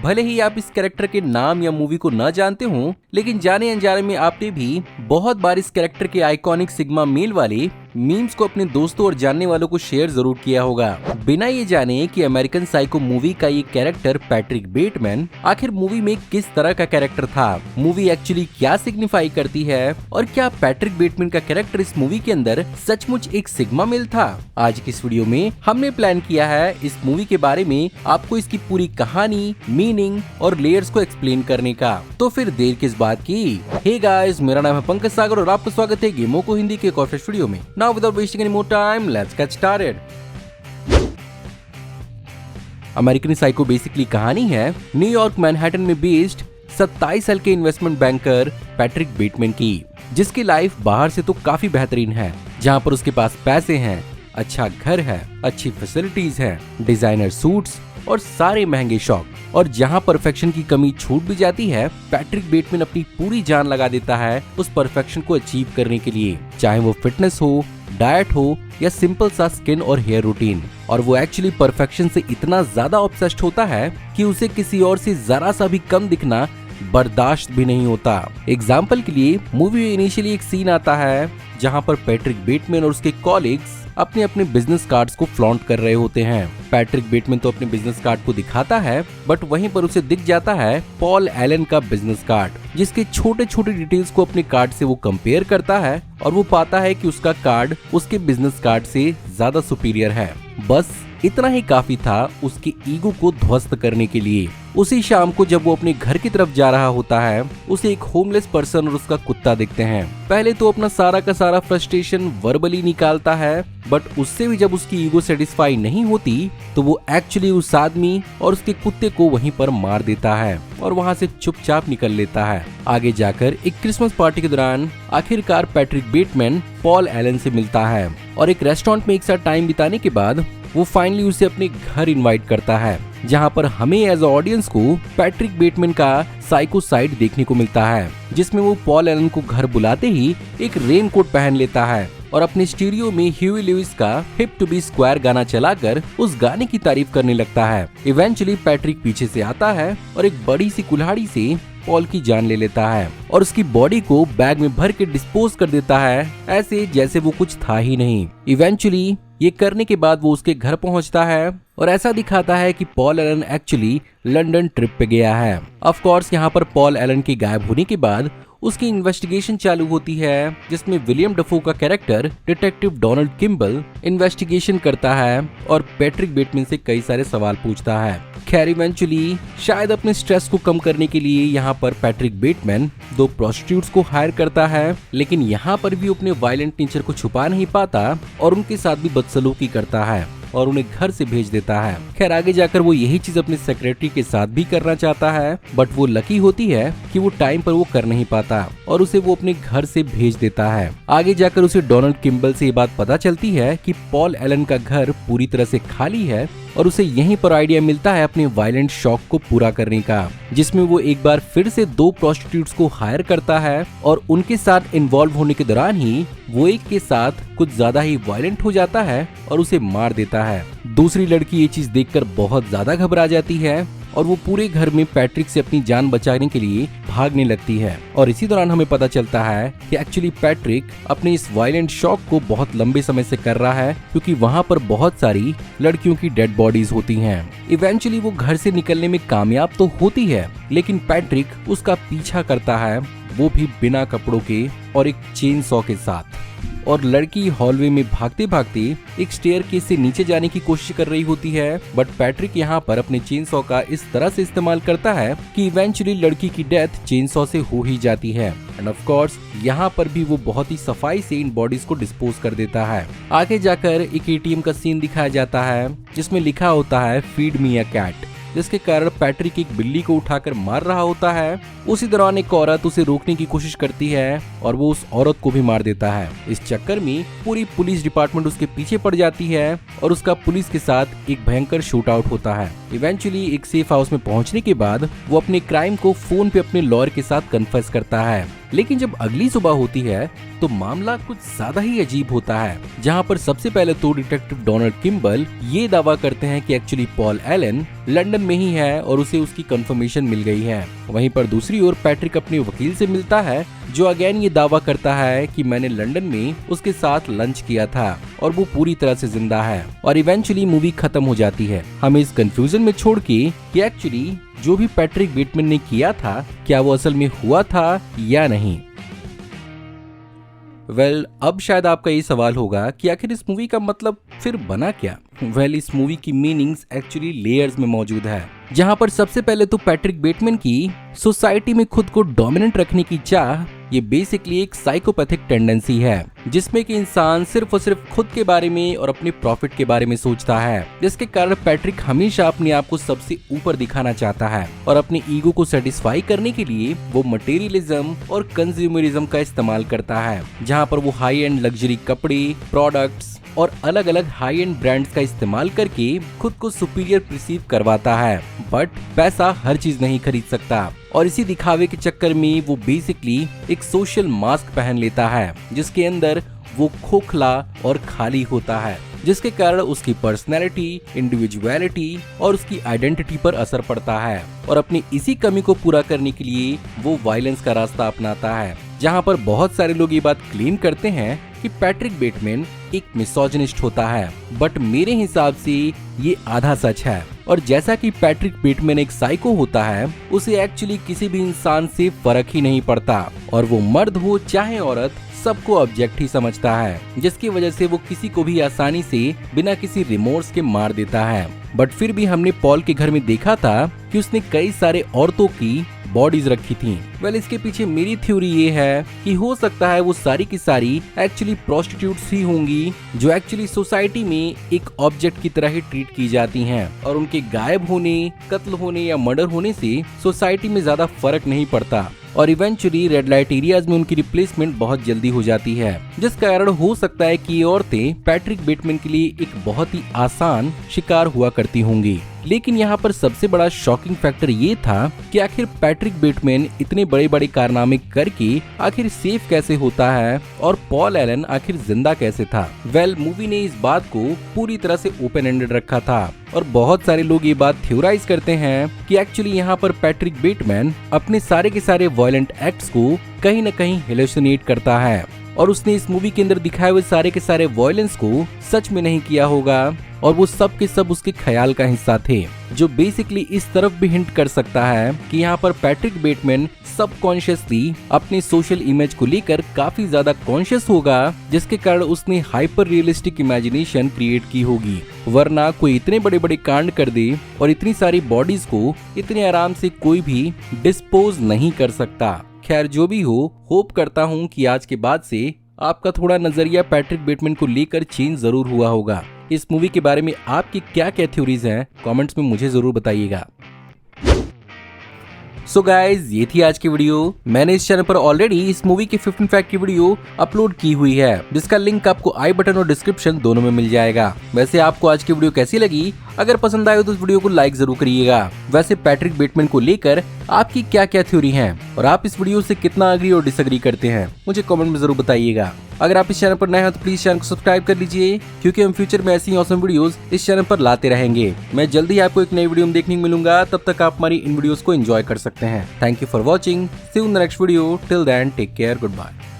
भले ही आप इस कैरेक्टर के नाम या मूवी को न जानते हो, लेकिन जाने अनजाने में आपने भी बहुत बार इस कैरेक्टर के आइकॉनिक सिग्मा मेल वाले मीम्स को अपने दोस्तों और जानने वालों को शेयर जरूर किया होगा। बिना ये जाने कि अमेरिकन साइको मूवी का ये कैरेक्टर पैट्रिक बेटमैन आखिर मूवी में किस तरह का कैरेक्टर था, मूवी एक्चुअली क्या सिग्निफाई करती है और क्या पैट्रिक बेटमैन का कैरेक्टर इस मूवी के अंदर सचमुच एक सिग्मा मेल था। आज की इस वीडियो में हमने प्लान किया है इस मूवी के बारे में आपको इसकी पूरी कहानी, मीनिंग और लेयर्स को एक्सप्लेन करने का। तो फिर देर किस बात की। हे गाइस, मेरा नाम है पंकज सागर और आपका स्वागत है गेमों को हिंदी के एक और फ्रेश वीडियो में। Now without wasting any more time, let's get started. American psycho basically कहानी है न्यूयॉर्क मैनहट्टन में बेस्ड 27 साल के इन्वेस्टमेंट बैंकर पैट्रिक बेटमैन की, जिसकी लाइफ बाहर से तो काफी बेहतरीन है, जहां पर उसके पास पैसे हैं, अच्छा घर है, अच्छी फैसिलिटीज हैं, डिजाइनर सूट्स और सारे महंगे शौक। और जहां परफेक्शन की कमी छूट भी जाती है, पैट्रिक बेटमैन अपनी पूरी जान लगा देता है उस परफेक्शन को अचीव करने के लिए, चाहे वो फिटनेस हो, डाइट हो या सिंपल सा स्किन और हेयर रूटीन। और वो एक्चुअली परफेक्शन से इतना ज्यादा ऑब्सेस्ड होता है कि उसे किसी और से जरा सा भी कम दिखना बर्दाश्त भी नहीं होता। एग्जाम्पल के लिए मूवी में इनिशियली एक सीन आता है जहां पर पैट्रिक बेटमैन और उसके कॉलीग्स अपने अपने बिजनेस कार्ड्स को फ्लॉन्ट कर रहे होते हैं। पैट्रिक बेटमैन तो अपने बिजनेस कार्ड को दिखाता है, बट वहीं पर उसे दिख जाता है पॉल एलन का बिजनेस कार्ड, जिसके छोटे छोटे डिटेल्स को अपने कार्ड से वो कंपेयर करता है और वो पाता है कि उसका कार्ड उसके बिजनेस कार्ड से ज्यादा सुपीरियर है। बस इतना ही काफी था उसके ईगो को ध्वस्त करने के लिए। उसी शाम को जब वो अपने घर की तरफ जा रहा होता है, उसे एक होमलेस पर्सन और उसका कुत्ता दिखते हैं। पहले तो अपना सारा का सारा फ्रस्ट्रेशन वर्बली निकालता है, बट उससे भी जब उसकी ईगो सेटिस्फाई नहीं होती तो वो एक्चुअली उस आदमी और उसके कुत्ते को वहीं पर मार देता है और वहां से चुपचाप निकल लेता है। आगे जाकर एक क्रिसमस पार्टी के दौरान आखिरकार पैट्रिक बेटमैन पॉल एलन से मिलता है और एक रेस्टोरेंट में एक साथ टाइम बिताने के बाद वो फाइनली उसे अपने घर इनवाइट करता है, जहां पर हमें एज ऑडियंस को पैट्रिक बेटमैन का साइको साइड देखने को मिलता है, जिसमें वो पॉल एलन को घर बुलाते ही एक रेन कोट पहन लेता है और अपने स्टीरियो में ह्यूई लुइस का हिप टू बी स्क्वायर गाना चलाकर उस गाने की तारीफ करने लगता है। इवेंचुअली पैट्रिक पीछे से आता है और एक बड़ी सी कुल्हाड़ी से पॉल की जान ले लेता है और उसकी बॉडी को बैग में भर के डिस्पोज कर देता है, ऐसे जैसे वो कुछ था ही नहीं। इवेंचुअली ये करने के बाद वो उसके घर पहुंचता है और ऐसा दिखाता है कि Paul Allen actually London trip पे गया है। ऑफ कोर्स यहाँ पर पॉल एलन के गायब होने के बाद उसकी इन्वेस्टिगेशन चालू होती है, जिसमें विलियम डफो का character detective Donald Kimball investigation करता है और पैट्रिक बेटमैन से कई सारे सवाल पूछता है। खैर इवेंचुअली शायद अपने स्ट्रेस को कम करने के लिए यहाँ पर पैट्रिक बेटमैन 2 प्रोस्टिट्यूट्स को हायर करता है, लेकिन यहाँ पर भी अपने वायलेंट नेचर को छुपा नहीं पाता और उनके साथ भी बदसलूकी करता है और उन्हें घर से भेज देता है। खैर आगे जाकर वो यही चीज अपने सेक्रेटरी के साथ भी करना चाहता है, बट वो लकी होती है कि वो टाइम पर वो कर नहीं पाता और उसे वो अपने घर से भेज देता है। आगे जाकर उसे डोनाल्ड किम्बल से ये बात पता चलती है कि पॉल एलन का घर पूरी तरह से खाली है और उसे यहीं पर आइडिया मिलता है अपने वायलेंट शौक को पूरा करने का, जिसमें वो एक बार फिर से 2 प्रोस्टिट्यूट्स को हायर करता है और उनके साथ इन्वॉल्व होने के दौरान ही वो एक के साथ कुछ ज्यादा ही वायलेंट हो जाता है और उसे मार देता है। दूसरी लड़की ये चीज देखकर बहुत ज्यादा घबरा जाती है और वो पूरे घर में पैट्रिक से अपनी जान बचाने के लिए भागने लगती है। और इसी दौरान हमें पता चलता है कि एक्चुअली पैट्रिक अपने इस वायलेंट शौक को बहुत लंबे समय से कर रहा है, क्योंकि वहाँ पर बहुत सारी लड़कियों की डेड बॉडीज होती हैं। इवेंचुअली वो घर से निकलने में कामयाब तो होती है, लेकिन पैट्रिक उसका पीछा करता है, वो भी बिना कपड़ों के और एक चेन सॉ के साथ। और लड़की हॉलवे में भागते भागते एक स्टेयरकेस से नीचे जाने की कोशिश कर रही होती है, बट पैट्रिक यहाँ पर अपने चेन सॉ का इस तरह से इस्तेमाल करता है कि इवेंचुअली लड़की की डेथ चेन सॉ से हो ही जाती है। एंड ऑफ कोर्स यहाँ पर भी वो बहुत ही सफाई से इन बॉडीज को डिस्पोज कर देता है। आगे जाकर एक एटीएम का सीन दिखाया जाता है, जिसमें लिखा होता है फीड मी अ कैट, जिसके कारण पैट्रिक एक बिल्ली को उठाकर मार रहा होता है। उसी दौरान एक औरत उसे रोकने की कोशिश करती है और वो उस औरत को भी मार देता है। इस चक्कर में पूरी पुलिस डिपार्टमेंट उसके पीछे पड़ जाती है और उसका पुलिस के साथ एक भयंकर शूट आउट होता है। इवेंचुअली एक सेफ हाउस में पहुंचने के बाद वो अपने क्राइम को फोन पे अपने लॉयर के साथ कन्फेस करता है लेकिन जब अगली सुबह होती है तो मामला कुछ ज्यादा ही अजीब होता है, जहां पर सबसे पहले तो डिटेक्टिव डोनाल्ड किम्बल ये दावा करते हैं कि एक्चुअली पॉल एलन लंदन में ही है और उसे उसकी कंफर्मेशन मिल गई है। वहीं पर दूसरी ओर पैट्रिक अपने वकील से मिलता है, जो अगेन ये दावा करता है कि मैंने लंदन में उसके साथ लंच किया था और वो पूरी तरह से जिंदा है। और इवेंचुअली मूवी खत्म हो जाती है, हमें इस कंफ्यूजन में छोड़ के कि एक्चुअली जो भी पैट्रिक बेटमैन ने किया था क्या वो असल में हुआ था या नहीं। अब शायद आपका ये सवाल होगा कि आखिर इस मूवी का मतलब फिर बना क्या। इस मूवी की मीनिंग्स एक्चुअली लेयर्स में मौजूद है, जहां पर सबसे पहले तो पैट्रिक बेटमैन की सोसाइटी में खुद को डोमिनेंट रखने की चाह, ये बेसिकली एक साइकोपैथिक टेंडेंसी है, जिसमें कि इंसान सिर्फ और सिर्फ खुद के बारे में और अपने प्रॉफिट के बारे में सोचता है, जिसके कारण पैट्रिक हमेशा अपने आप को सबसे ऊपर दिखाना चाहता है और अपने ईगो को सेटिस्फाई करने के लिए वो मटेरियलिज्म और कंज्यूमरिज्म का इस्तेमाल करता है, जहां पर वो हाई एंड लग्जरी कपड़े, प्रोडक्ट्स और अलग अलग हाई एंड ब्रांड्स का इस्तेमाल करके खुद को सुपीरियर परसीव करवाता है। बट पैसा हर चीज नहीं खरीद सकता और इसी दिखावे के चक्कर में वो बेसिकली एक सोशल मास्क पहन लेता है, जिसके अंदर वो खोखला और खाली होता है, जिसके कारण उसकी पर्सनैलिटी, इंडिविजुअलिटी और उसकी आइडेंटिटी पर असर पड़ता है और अपनी इसी कमी को पूरा करने के लिए वो वायलेंस का रास्ता अपनाता है। जहां पर बहुत सारे लोग ये बात क्लेम करते हैं कि पैट्रिक बेटमैन एक मिसोजिनिस्ट होता है, बट मेरे हिसाब से ये आधा सच है। और जैसा कि पैट्रिक बेटमैन एक साइको होता है, उसे एक्चुअली किसी भी इंसान से फर्क ही नहीं पड़ता और वो मर्द हो चाहे औरत, सबको ऑब्जेक्ट ही समझता है, जिसकी वजह से वो किसी को भी आसानी से बिना किसी रिमोर्स के मार देता है। बट फिर भी हमने पॉल के घर में देखा था कि उसने कई सारे औरतों की बॉडीज रखी थी। इसके पीछे मेरी थ्योरी ये है कि हो सकता है वो सारी की सारी एक्चुअली प्रोस्टिट्यूट्स ही होंगी, जो एक्चुअली सोसाइटी में एक ऑब्जेक्ट की तरह ही ट्रीट की जाती हैं और उनके गायब होने, कत्ल होने या मर्डर होने से सोसाइटी में ज्यादा फर्क नहीं पड़ता और इवेंचुअली रेड लाइट एरियाज में उनकी रिप्लेसमेंट बहुत जल्दी हो जाती है, जिस कारण हो सकता है कि ये औरतें पैट्रिक बेटमैन के लिए एक बहुत ही आसान शिकार हुआ करती होंगी। लेकिन यहाँ पर सबसे बड़ा शॉकिंग फैक्टर ये था कि आखिर पैट्रिक बेटमैन इतने बड़े बड़े कारनामे करके आखिर सेफ कैसे होता है और पॉल एलन आखिर जिंदा कैसे था। मूवी ने इस बात को पूरी तरह से ओपन एंडेड रखा था और बहुत सारे लोग ये बात थ्योराइज करते हैं कि एक्चुअली यहाँ पर पैट्रिक बेटमैन अपने सारे के सारे वायलेंट एक्ट्स को कहीं न कहीं हेलुसिनेट करता है और उसने इस मूवी के अंदर दिखाए हुए सारे के सारे वायलेंस को सच में नहीं किया होगा और वो सब के सब उसके ख्याल का हिस्सा थे, जो बेसिकली इस तरफ भी हिंट कर सकता है कि यहाँ पर पैट्रिक बेटमैन सबकॉन्शियसली अपने सोशल इमेज को लेकर काफी ज्यादा कॉन्शियस होगा, जिसके कारण उसने हाइपर रियलिस्टिक इमेजिनेशन क्रिएट की होगी। वरना कोई इतने बड़े बड़े कांड कर दे और इतनी सारी बॉडीज को इतने आराम से कोई भी डिस्पोज नहीं कर सकता। खैर जो भी हो, होप करता हूँ कि आज के बाद से आपका थोड़ा नजरिया पैट्रिक बेटमैन को लेकर चेंज जरूर हुआ होगा। इस मूवी के बारे में आपकी क्या क्या थ्योरीज हैं, कमेंट्स में मुझे जरूर बताइएगा। सो गाइज, ये थी आज की वीडियो। मैंने इस चैनल पर ऑलरेडी इस मूवी की 15 फैक्ट की वीडियो अपलोड की हुई है, जिसका लिंक आपको आई बटन और डिस्क्रिप्शन दोनों में मिल जाएगा। वैसे आपको आज की वीडियो कैसी लगी? अगर पसंद आए तो इस वीडियो को लाइक जरूर करिएगा। वैसे पैट्रिक बेटमैन को लेकर आपकी क्या क्या थ्योरी हैं और आप इस वीडियो से कितना अग्री और डिसएग्री करते हैं, मुझे कमेंट में जरूर बताइएगा। अगर आप इस चैनल पर नए हैं तो प्लीज चैनल को सब्सक्राइब कर लीजिए, क्योंकि हम फ्यूचर में ऐसी ऑसम वीडियोस इस चैनल पर लाते रहेंगे। मैं जल्दी आपको एक नई वीडियो में देखने को मिलूंगा, तब तक आप हमारी इन वीडियोस को एंजॉय कर सकते हैं। Thank you for watching, see you in the next video. Till then take care, good bye.